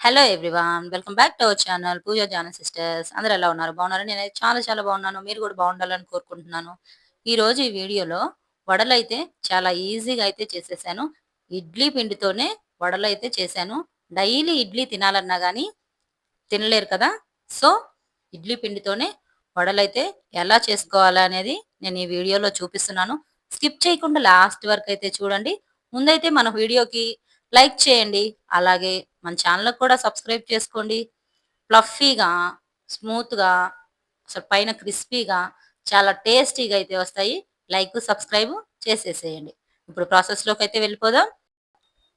Hello everyone. Welcome back to our channel Pooja Jana sisters. అందరూ ఎలా ఉన్నారు? బాగున్నారా? నేనైతే చాలా చాలా బాగున్నాను. మీరు కూడా బాగుండాలని కోరుకుంటున్నాను. ఈరోజు ఈ వీడియోలో వడలైతే చాలా ఈజీగా అయితే చేసేసాను. ఇడ్లీ పిండితోనే వడలైతే చేశాను. డైలీ ఇడ్లీ తినాలన్నా గానీ తినలేరు కదా! సో, ఇడ్లీ పిండితోనే వడలైతే ఎలా చేసుకోవాలా అనేది నేను ఈ వీడియోలో చూపిస్తున్నాను. స్కిప్ చేయకుండా లాస్ట్ వరకు అయితే చూడండి. ముందైతే మన వీడియోకి లైక్ చేయండి. అలాగే మన ఛానల్‌కి కూడా సబ్స్క్రైబ్ చేసుకోండి. ఫ్లఫీగా, స్మూత్‌గా, అసలు పైన క్రిస్పీగా చాలా టేస్టీగా అయితే వస్తాయి. లైక్, సబ్స్క్రైబ్ చేసేసేయండి. ఇప్పుడు ప్రాసెస్‌లోకైతే వెళ్ళిపోదాం.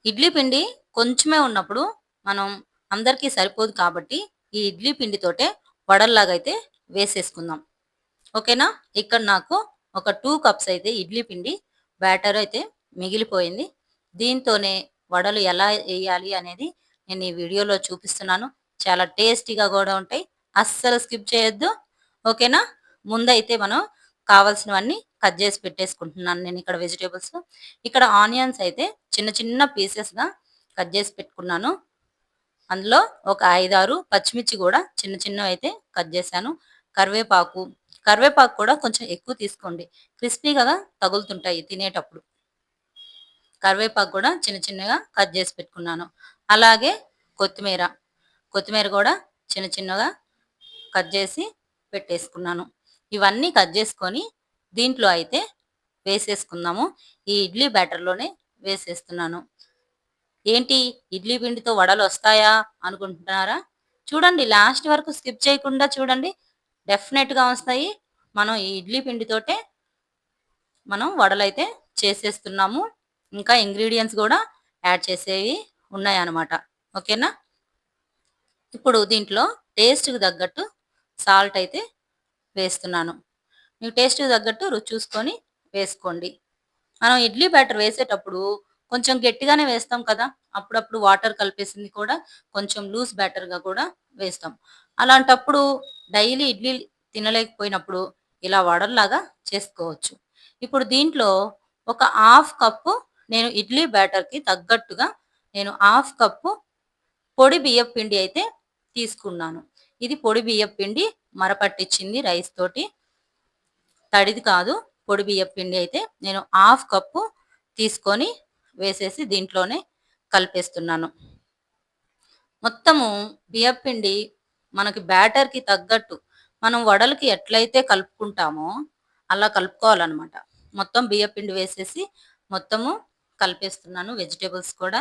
ఇడ్లీ పిండి కొంచెమే ఉన్నప్పుడు మనం అందరికీ సరిపోదు కాబట్టి ఈ ఇడ్లీ పిండితోటే వడల్లాగా అయితే వేసేసుకుందాం. ఓకేనా? ఇక్కడ నాకు ఒక 2 కప్స్ అయితే ఇడ్లీ పిండి బ్యాటర్ అయితే మిగిలిపోయింది. దీంతోనే వడలు ఎలా ఎయ్యాలి అనేది నేను ఈ వీడియోలో చూపిస్తున్నాను. చాలా టేస్టీగా గూడా ఉంటాయి. అస్సలు స్కిప్ చేయొద్దు. ఓకేనా? ముందైతే మనం కావాల్సినవన్నీ కట్ జేసి పెట్టేసుకుంటున్నాను నేనిక్కడ వెజిటబుల్స్. ఇక్కడ ఆనియన్స్ అయితే చిన్న చిన్న పీసెస్‌గా కట్ జేసి పెట్టుకున్నాను. అందులో ఒక 5, 6 పచ్చిమిర్చి గూడా చిన్న చిన్నవైతే కట్ జేశాను. కరివేపాకు, కరివేపాకు కూడా కొంచెం ఎక్కువ తీసుకోండి. క్రిస్పీగా తగులుతుంటాయి తినేటప్పుడు. కరివేపాకు గూడా చిన్న చిన్నగా కట్ జేసి పెట్టుకున్నాను. అలాగే కొత్తిమీర, కొత్తిమీర గూడా చిన్న చిన్నగా కట్ జేసి పెట్టేసుకున్నాను. ఇవన్నీ కట్ జేసుకొని దీంట్లో అయితే వేసేసుకుందాము. ఈ ఇడ్లీ బ్యాటర్‌లోనే వేసేస్తున్నాను. ఏంటి ఇడ్లీ పిండితో వడలొస్తాయా అనుకుంటున్నారా? చూడండి లాస్ట్ వరకు స్కిప్ చేయకుండా చూడండి. డెఫినెట్‌గా వస్తాయి. మనం ఈ ఇడ్లీ పిండితోటే మనం వడలైతే చేసేస్తున్నాము. ఇంకా ఇంగ్రీడియెంట్స్ గూడా యాడ్ చేసేవి ఉన్నాయన్నమాట. ఓకేనా? ఇప్పుడు దీంట్లో టేస్ట్‌కి తగ్గట్టు సాల్ట్ అయితే వేస్తున్నాను. మీకు టేస్ట్‌కి తగ్గట్టు రుచి చూసుకొని వేసుకోండి. మనం ఇడ్లీ బ్యాటర్ వేసేటప్పుడు కొంచెం గట్టిగానే వేస్తాం కదా! అప్పుడప్పుడు వాటర్ కలిపేసింది కూడా కొంచెం లూజ్ బ్యాటర్‌గా కూడా వేస్తాం. అలాంటప్పుడు డైలీ ఇడ్లీ తినలేకపోయినప్పుడు ఇలా వడల్లాగా చేసుకోవచ్చు. ఇప్పుడు దీంట్లో ఒక హాఫ్ కప్పు నేను ఇడ్లీ బ్యాటర్‌కి తగ్గట్టుగా నేను హాఫ్ కప్పు పొడి బియ్యపు పిండి అయితే తీసుకున్నాను. ఇది పొడి బియ్యపు పిండి మరపట్టించింది రైస్ తోటి. తడిది కాదు. పొడి బియ్యపు పిండి అయితే నేను హాఫ్ కప్పు తీసుకొని వేసేసి దీంట్లోనే కలిపేస్తున్నాను. మొత్తము బియ్యపు పిండి మనకి బ్యాటర్‌కి తగ్గట్టు మనం వడలకి ఎట్లయితే కలుపుకుంటామో అలా కలుపుకోవాలనమాట. మొత్తం బియ్యపు పిండి వేసేసి మొత్తము కలిపేస్తున్నాను. వెజిటబుల్స్ కూడా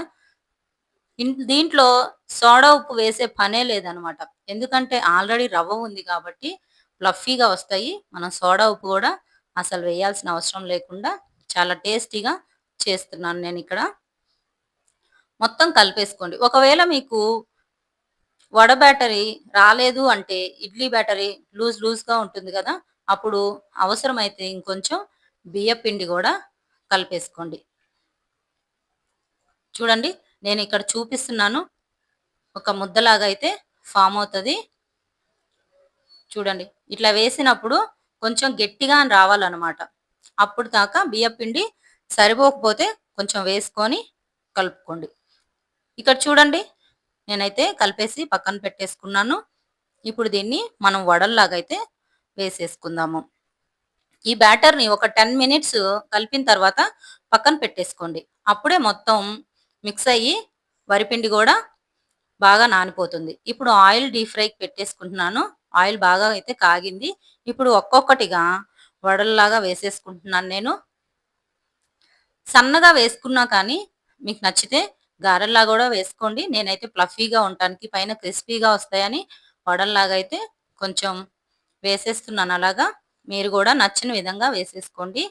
దీంట్లో సోడా ఉప్పు వేసే పనే లేదనమాట. ఎందుకంటే ఆల్రెడీ రవ్వ ఉంది కాబట్టి ఫ్లఫీగా వస్తాయి. మనం సోడా ఉప్పు గూడా అసలు వేయాల్సిన అవసరం లేకుండా చాలా టేస్టీగా చేస్తున్నాను నేనిక్కడ. మొత్తం కలిపేసుకోండి. ఒకవేళ మీకు వడ బ్యాటరీ రాలేదు అంటే ఇడ్లీ బ్యాటరీ లూజ్‌గా ఉంటుంది గదా! అప్పుడు అవసరమైతే ఇంకొంచెం బియ్యపు పిండి గూడా కలిపేసుకోండి. చూడండి నేనిక్కడ చూపిస్తున్నాను. ఒక ముద్దలాగా అయితే ఫార్మ్ అవుతది. చూడండి. ఇట్లా వేసినప్పుడు కొంచెం గట్టిగా రావాలనమాట. అప్పుడు దాకా బియ్యపిండి సరిపోకపోతే కొంచెం వేసుకొని కలుపుకోండి. ఇక్కడ చూడండి. నేనైతే కలిపేసి పక్కన పెట్టేసుకున్నాను. ఇప్పుడు దీన్ని మనం వడల్లాగా అయితే వేసేసుకుందాము. ఈ బ్యాటర్‌ని ఒక 10 మినిట్స్ కలిపిన తర్వాత పక్కన పెట్టేసుకోండి. అప్పుడే మొత్తం మిక్స్ అయ్యి వరిపిండి గూడా బాగా నానిపోతుంది. ఇప్పుడు ఆయిల్ డీప్ ఫ్రైకి పెట్టేసుకుంటున్నాను. ఆయిల్ బాగా అయితే కాగింది. ఇప్పుడు ఒక్కొక్కటిగా వడల్లాగా వేసేసుకుంటున్నాను నేను. సన్నగా వేసుకున్నా కానీ మీకు నచ్చితే గారెల్లా గూడా వేసుకోండి. నేనైతే ఫ్లఫీగా ఉండటానికి పైన క్రిస్పీగా వస్తాయని వడల్లాగా అయితే కొంచెం వేసేస్తున్నాను అలాగా. మీరు గూడా నచ్చిన విధంగా వేసేసుకోండి.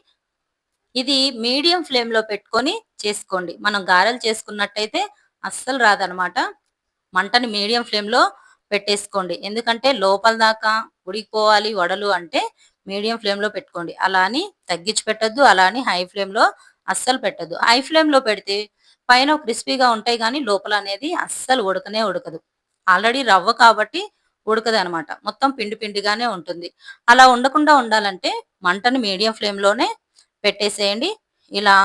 ఇది మీడియం ఫ్లేమ్‌లో పెట్టుకొని చేసుకోండి. మనం గారెలు చేసుకున్నట్టయితే అస్సలు రాదనమాట. మంటని మీడియం ఫ్లేమ్‌లో పెట్టేసుకోండి. ఎందుకంటే లోపల దాకా ఉడికిపోవాలి వడలు అంటే మీడియం ఫ్లేమ్‌లో పెట్టుకోండి. అలా అని తగ్గించి పెట్టొద్దు. అలా అని హై ఫ్లేమ్‌లో అస్సలు పెట్టొద్దు. హై ఫ్లేమ్‌లో పెడితే పైన క్రిస్పీగా ఉంటాయి గానీ లోపల అనేది అస్సలు ఉడకనే ఉడకదు. ఆల్రెడీ రవ్వ కాబట్టి ఉడకదనమాట. మొత్తం పిండి పిండిగానే ఉంటుంది. అలా ఉండకుండా ఉండాలంటే మంటని మీడియం ఫ్లేమ్‌లోనే పెట్టేసేయండి. ఇలా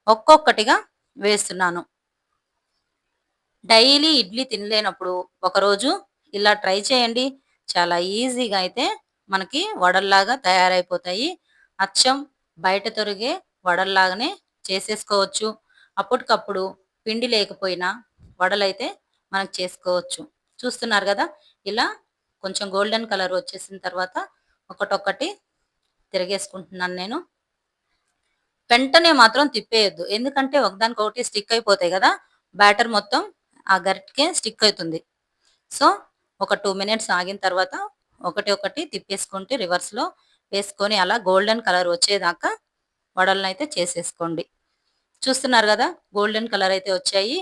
ఒక్కొక్కటిగా వేస్తున్నాను. డైలీ ఇడ్లీ తినలేనప్పుడు ఒకరోజు ఇలా ట్రై చేయండి. చాలా ఈజీగా అయితే మనకి వడల్లాగా తయారైపోతాయి. అచ్చం బయట తొరిగే వడల్లాగానే చేసేసుకోవచ్చు. అప్పటికప్పుడు పిండి లేకపోయినా వడలైతే మనకు చేసుకోవచ్చు. చూస్తున్నారు గదా! ఇలా కొంచెం గోల్డెన్ కలర్ వచ్చేసిన తర్వాత ఒకటొక్కటి తిరగేసుకుంటున్నాను నేను. వెంటనే మాత్రం తిప్పేయొద్దు. ఎందుకంటే ఒకదానికొకటి స్టిక్ అయిపోతాయి గదా! బ్యాటర్ మొత్తం ఆ గరిటెకే స్టిక్ అయితుంది. సో, ఒక 2 మినిట్స్ ఆగిన తర్వాత ఒకటి ఒకటి తిప్పేసుకుంటే రివర్స్‌లో వేసుకొని అలా గోల్డెన్ కలర్ వచ్చేదాకా వడలనైతే చేసేసుకోండి. చూస్తున్నారు గదా! గోల్డెన్ కలర్ అయితే వచ్చాయి.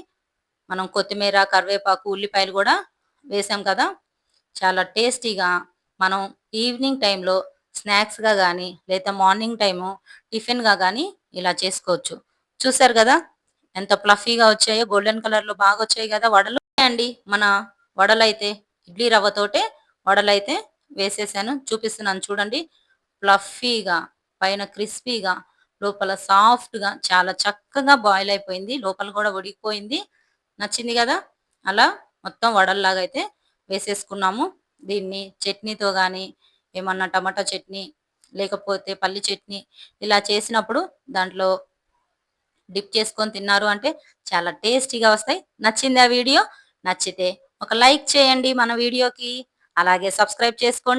మనం కొత్తిమీర, కరివేపాకు, ఉల్లిపాయలు గూడా వేసాం కదా! చాలా టేస్టీగా మనం ఈవినింగ్ టైంలో స్నాక్స్‌గా గానీ, లేదా మార్నింగ్ టైము టిఫిన్‌గా గానీ ఇలా చేసుకోవచ్చు. చూసారు గదా! ఎంత ఫ్లఫీగా వచ్చాయో గోల్డెన్ కలర్‌లో బాగొచ్చాయి గదా వడలు. అండి మన వడలైతే ఇడ్లీ రవ్వతోటే వడలైతే వేసేసాను. చూపిస్తున్నాను చూడండి. ఫ్లఫీగా, పైన క్రిస్పీగా, లోపల సాఫ్ట్‌గా చాలా చక్కగా బాయిల్ అయిపోయింది. లోపల గూడా ఉడికిపోయింది. నచ్చింది గదా! అలా మొత్తం వడల్లాగా అయితే వేసేసుకున్నాము. దీన్ని చట్నీతో గానీ, ఏమన్నా టమాటా చట్నీ, లేకపోతే పల్లి చట్నీ ఇలా చేసినప్పుడు దాంట్లో డిప్ చేసుకొని తిన్నారు అంటే చాలా టేస్టీగా వస్తాయి. నచ్చిందా వీడియో? నచ్చితే ఒక లైక్ చేయండి మన వీడియోకి. అలాగే సబ్స్క్రైబ్ చేసుకోండి.